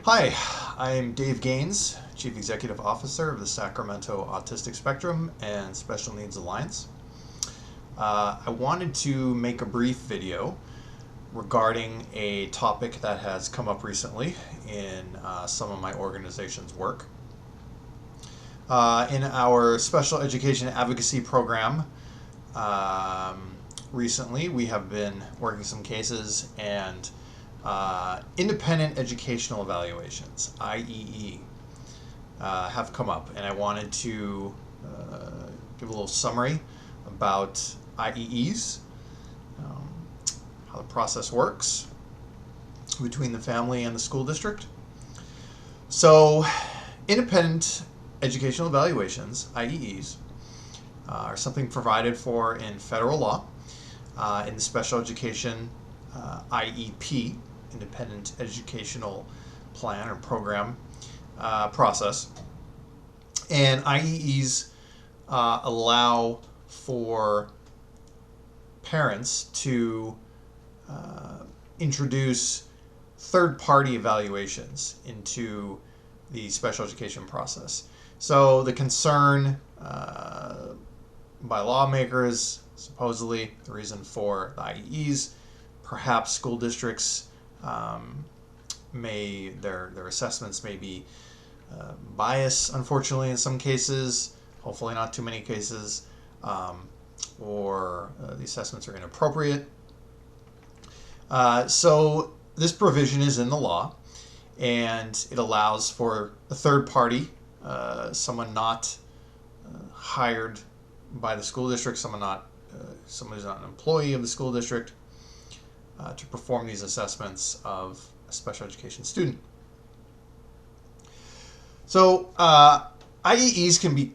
Hi, I'm Dave Gaines, Chief Executive Officer of the Sacramento Autistic Spectrum and Special Needs Alliance. I wanted to make a brief video regarding a topic that has come up recently in some of my organization's work. In our special education advocacy program, recently we have been working some cases and independent educational evaluations, IEE, have come up, and I wanted to give a little summary about IEEs, how the process works between the family and the school district. So, independent educational evaluations, IEEs, are something provided for in federal law in the special education IEP, Independent Educational Plan or Program process. And IEEs allow for parents to introduce third-party evaluations into the special education process. So the concern by lawmakers, supposedly the reason for the IEEs, perhaps school districts their assessments may be biased, unfortunately, in some cases, hopefully not too many cases, or the assessments are inappropriate. So this provision is in the law, and it allows for a third party, someone not hired by the school district, someone who's not an employee of the school district, to perform these assessments of a special education student. So IEEs can be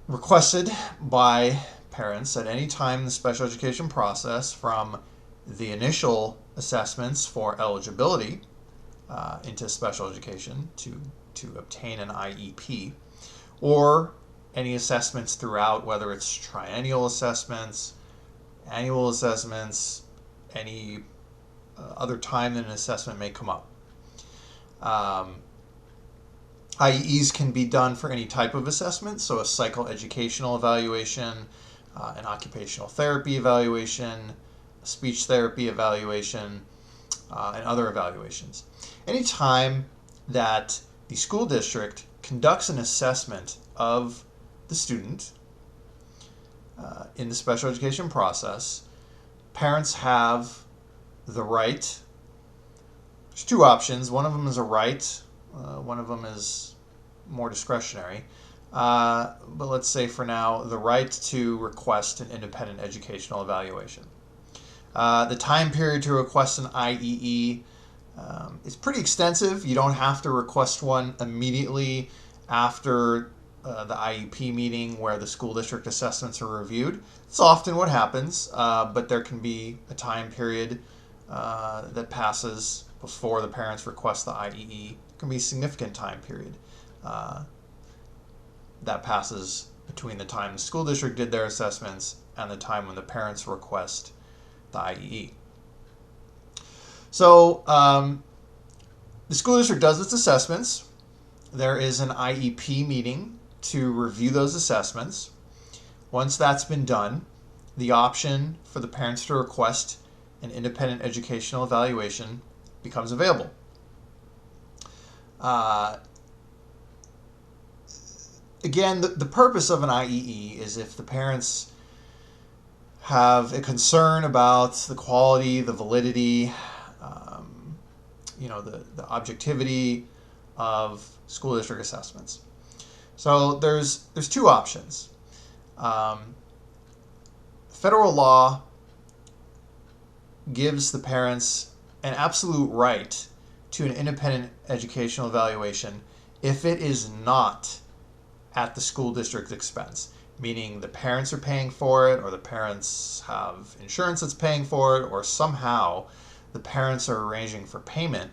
requested by parents at any time in the special education process, from the initial assessments for eligibility into special education to obtain an IEP, or any assessments throughout, whether it's triennial assessments, annual assessments, any other time that an assessment may come up. IEEs can be done for any type of assessment, so a psychoeducational evaluation, an occupational therapy evaluation, a speech therapy evaluation, and other evaluations. Anytime that the school district conducts an assessment of the student in the special education process, parents have the right. There's two options. One of them is a right. One of them is more discretionary. But let's say for now, the right to request an independent educational evaluation. The time period to request an IEE is pretty extensive. You don't have to request one immediately after the IEP meeting where the school district assessments are reviewed. It's often what happens, but there can be a time period that passes before the parents request the IEE. It can be a significant time period that passes between the time the school district did their assessments and the time when the parents request the IEE. So the school district does its assessments. There is an IEP meeting to review those assessments. Once that's been done, the option for the parents to request an independent educational evaluation becomes available. Again, the purpose of an IEE is if the parents have a concern about the quality, the validity, the objectivity of school district assessments. So there's two options. Federal law gives the parents an absolute right to an independent educational evaluation if it is not at the school district's expense, meaning the parents are paying for it, or the parents have insurance that's paying for it, or somehow the parents are arranging for payment.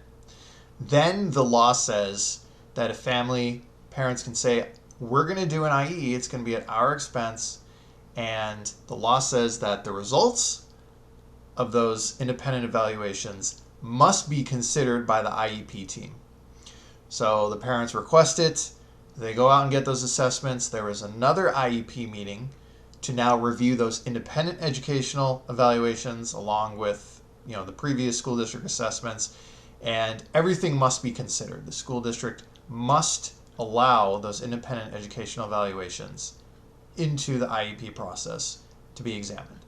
Then the law says that parents can say, we're going to do an IEE, it's going to be at our expense, and the law says that the results of those independent evaluations must be considered by the IEP team. So the parents request it. They go out and get those assessments. There is another IEP meeting to now review those independent educational evaluations along with, the previous school district assessments, and everything must be considered. The school district must allow those independent educational evaluations into the IEP process to be examined.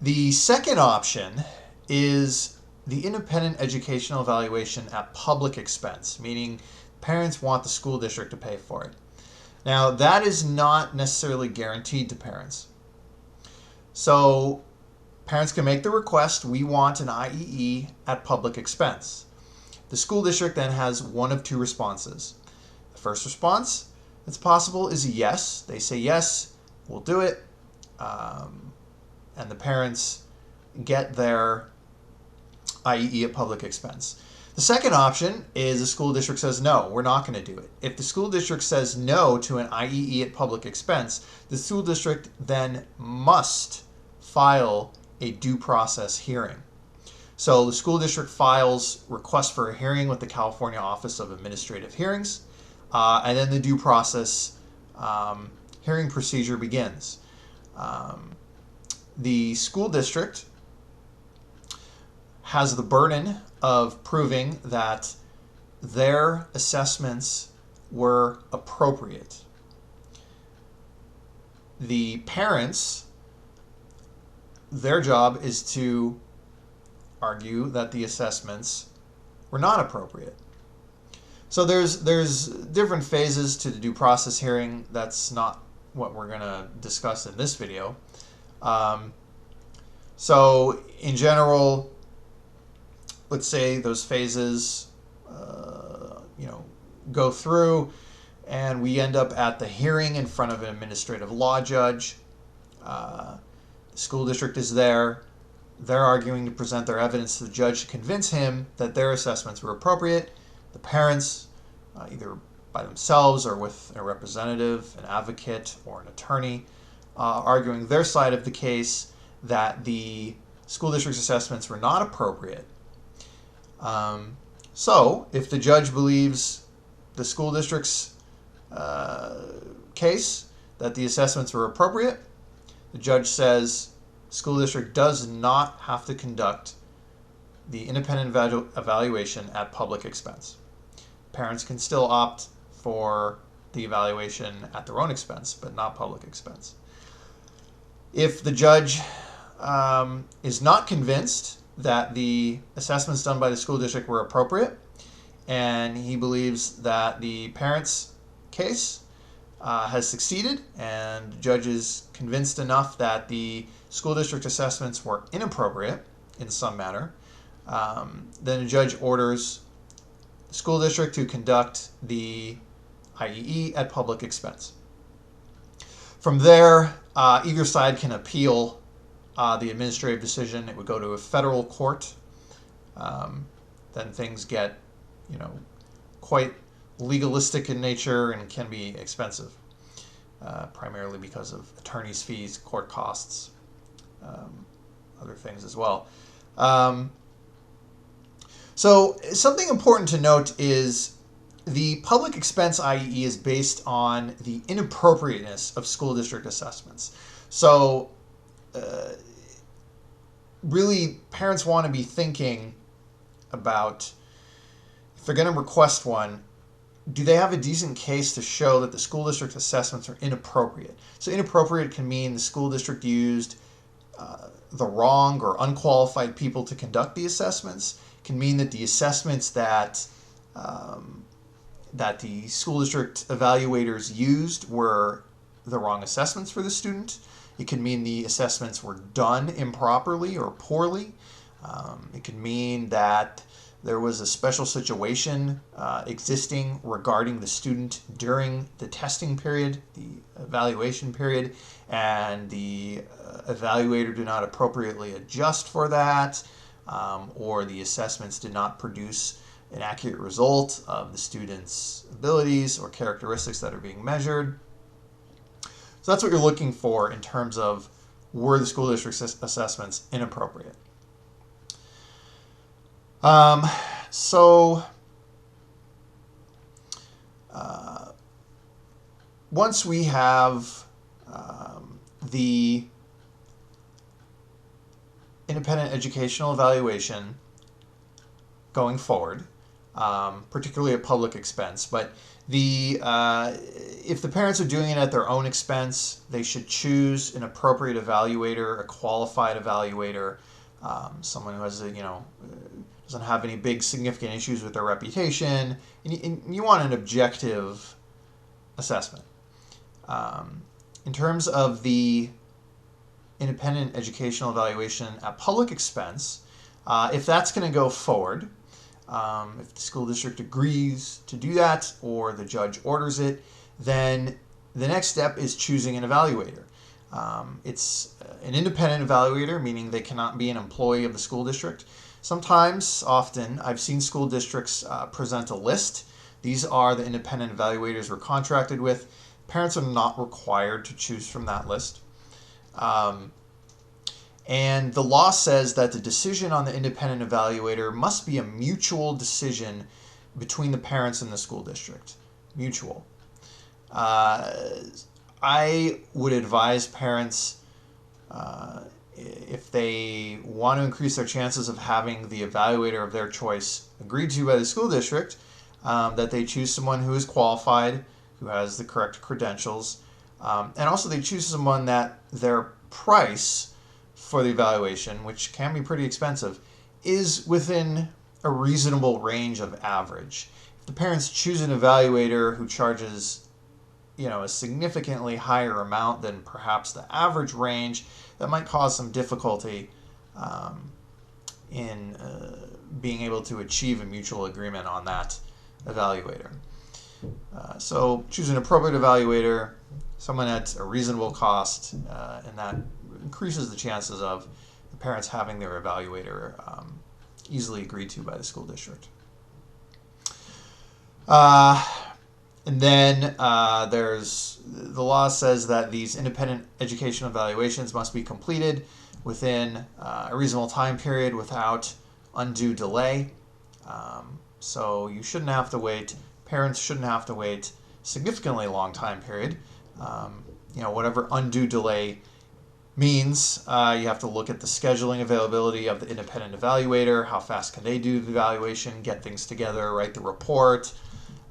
The second option is the independent educational evaluation at public expense, meaning parents want the school district to pay for it. Now, that is not necessarily guaranteed to parents. So parents can make the request, we want an IEE at public expense. The school district then has one of two responses. The first response, it's possible, is yes. They say yes, we'll do it. And the parents get their IEE at public expense. The second option is the school district says, no, we're not going to do it. If the school district says no to an IEE at public expense, the school district then must file a due process hearing. So the school district files request for a hearing with the California Office of Administrative Hearings, and then the due process hearing procedure begins. The school district has the burden of proving that their assessments were appropriate. The parents, their job is to argue that the assessments were not appropriate. So there's different phases to the due process hearing. That's not what we're going to discuss in this video. So in general, let's say those phases, go through, and we end up at the hearing in front of an administrative law judge. The school district is there. They're arguing to present their evidence to the judge to convince him that their assessments were appropriate. The parents, either by themselves or with a representative, an advocate, or an attorney, arguing their side of the case that the school district's assessments were not appropriate. So if the judge believes the school district's case that the assessments were appropriate, the judge says school district does not have to conduct the independent evaluation at public expense. Parents can still opt for the evaluation at their own expense, but not public expense. If the judge is not convinced that the assessments done by the school district were appropriate, and he believes that the parents' case has succeeded, and the judge is convinced enough that the school district assessments were inappropriate in some manner, then the judge orders the school district to conduct the IEE at public expense. From there, either side can appeal the administrative decision. It would go to a federal court. Then things get, quite legalistic in nature and can be expensive, primarily because of attorney's fees, court costs, other things as well. So something important to note is the public expense IEE is based on the inappropriateness of school district assessments. So really, parents want to be thinking about, if they're going to request one, do they have a decent case to show that the school district assessments are inappropriate? So inappropriate can mean the school district used the wrong or unqualified people to conduct the assessments. It can mean that the assessments that the school district evaluators used were the wrong assessments for the student. It can mean the assessments were done improperly or poorly. It can mean that there was a special situation existing regarding the student during the testing period, the evaluation period, and the evaluator did not appropriately adjust for that, or the assessments did not produce an accurate result of the student's abilities or characteristics that are being measured. So that's what you're looking for in terms of, were the school district assessments inappropriate? So once we have the independent educational evaluation going forward, particularly at public expense, but if the parents are doing it at their own expense, they should choose an appropriate evaluator, a qualified evaluator, someone who has doesn't have any big significant issues with their reputation, and you want an objective assessment. In terms of the independent educational evaluation at public expense, if that's going to go forward, if the school district agrees to do that or the judge orders it, then the next step is choosing an evaluator. It's an independent evaluator, meaning they cannot be an employee of the school district. Sometimes, often, I've seen school districts present a list. These are the independent evaluators we're contracted with. Parents are not required to choose from that list. And the law says that the decision on the independent evaluator must be a mutual decision between the parents and the school district. Mutual. I would advise parents, if they want to increase their chances of having the evaluator of their choice agreed to by the school district, that they choose someone who is qualified, who has the correct credentials, and also they choose someone that their price for the evaluation, which can be pretty expensive, is within a reasonable range of average. If the parents choose an evaluator who charges, a significantly higher amount than perhaps the average range, that might cause some difficulty in being able to achieve a mutual agreement on that evaluator. So choose an appropriate evaluator, someone at a reasonable cost, and that increases the chances of the parents having their evaluator easily agreed to by the school district. And then there's the law says that these independent educational evaluations must be completed within a reasonable time period without undue delay. So you shouldn't have to wait. Parents shouldn't have to wait significantly long time period. Whatever undue delay means, you have to look at the scheduling availability of the independent evaluator. How fast can they do the evaluation, get things together, write the report.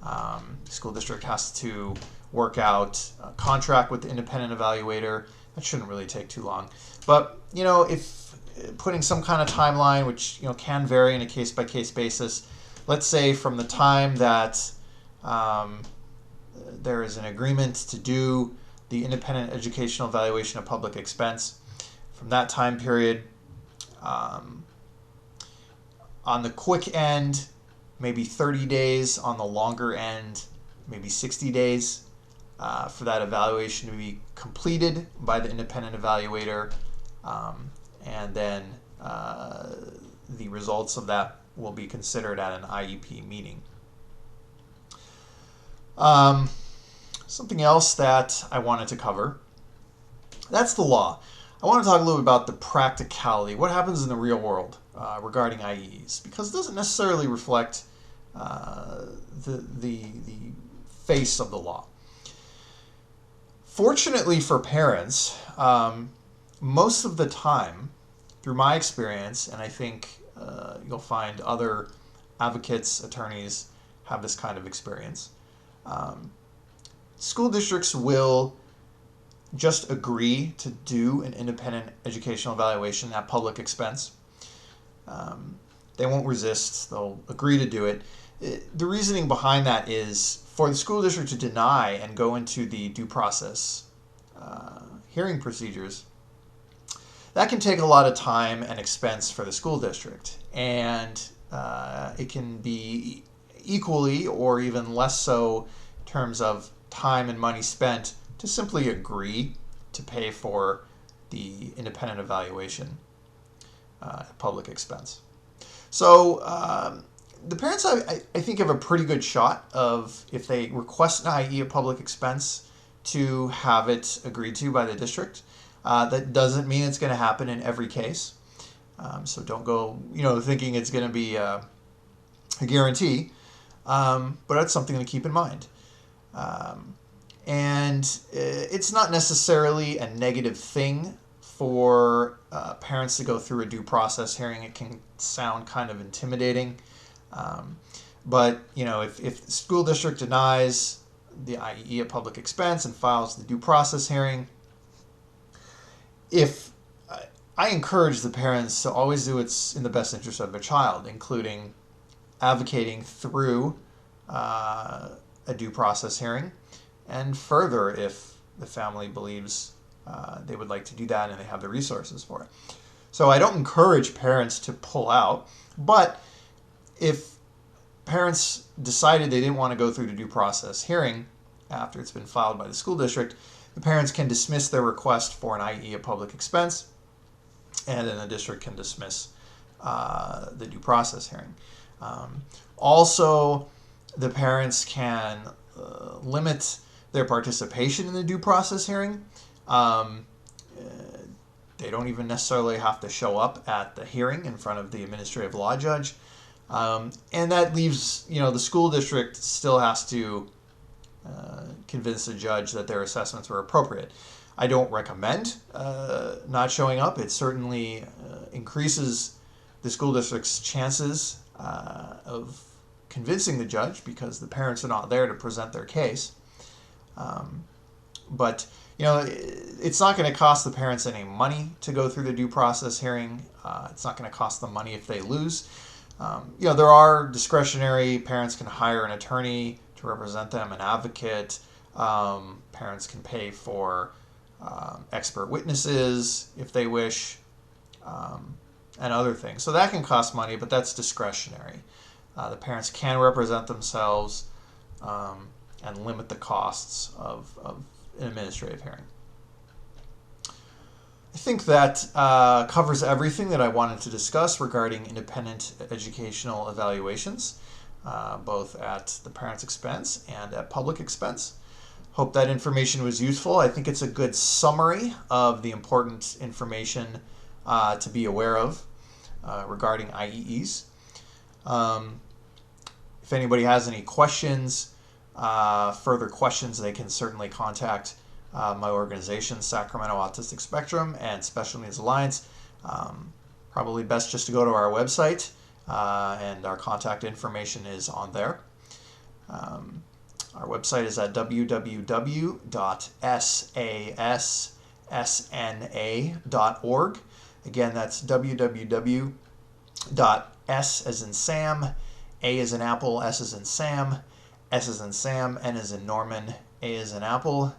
The school district has to work out a contract with the independent evaluator. That shouldn't really take too long. But, if putting some kind of timeline, which, can vary in a case-by-case basis, let's say from the time that there is an agreement to do the independent educational evaluation of public expense, from that time period, on the quick end, maybe 30 days, on the longer end, maybe 60 days, for that evaluation to be completed by the independent evaluator, and then the results of that will be considered at an IEP meeting. Something else that I wanted to cover, that's the law. I want to talk a little bit about the practicality, what happens in the real world regarding IEEs, because it doesn't necessarily reflect the face of the law. Fortunately for parents, most of the time, through my experience, and I think you'll find other advocates, attorneys have this kind of experience, school districts will just agree to do an independent educational evaluation at public expense. They won't resist. They'll agree to do it. The reasoning behind that is for the school district to deny and go into the due process hearing procedures. That can take a lot of time and expense for the school district, and it can be equally or even less so in terms of time and money spent to simply agree to pay for the independent evaluation at public expense. So the parents, I think, have a pretty good shot of, if they request an IE at public expense, to have it agreed to by the district. That doesn't mean it's going to happen in every case. So don't go, thinking it's going to be a guarantee. But that's something to keep in mind. And it's not necessarily a negative thing for parents to go through a due process hearing. It can sound kind of intimidating. But, if the school district denies the IEE a public expense and files the due process hearing, I encourage the parents to always do what's in the best interest of their child, including advocating through a due process hearing, and further if the family believes they would like to do that and they have the resources for it. So I don't encourage parents to pull out, but if parents decided they didn't want to go through the due process hearing after it's been filed by the school district, the parents can dismiss their request for an IEE a public expense, and then the district can dismiss the due process hearing. Also, the parents can limit their participation in the due process hearing. They don't even necessarily have to show up at the hearing in front of the administrative law judge. And that leaves, the school district still has to convince the judge that their assessments were appropriate. I don't recommend not showing up. It certainly increases the school district's chances of convincing the judge because the parents are not there to present their case. But it's not going to cost the parents any money to go through the due process hearing. It's not going to cost them money if they lose. There are discretionary. Parents can hire an attorney to represent them, an advocate. Parents can pay for expert witnesses if they wish, and other things. So that can cost money, but that's discretionary. The parents can represent themselves and limit the costs of an administrative hearing. I think that covers everything that I wanted to discuss regarding independent educational evaluations, both at the parent's expense and at public expense. Hope that information was useful. I think it's a good summary of the important information to be aware of regarding IEEs. If anybody has any questions, further questions, they can certainly contact my organization, Sacramento Autistic Spectrum and Special Needs Alliance. Probably best just to go to our website, and our contact information is on there. Our website is at www.sassna.org. Again, that's www.s as in Sam, A as in Apple, S as in Sam, S as in Sam, N as in Norman, A as in Apple.org.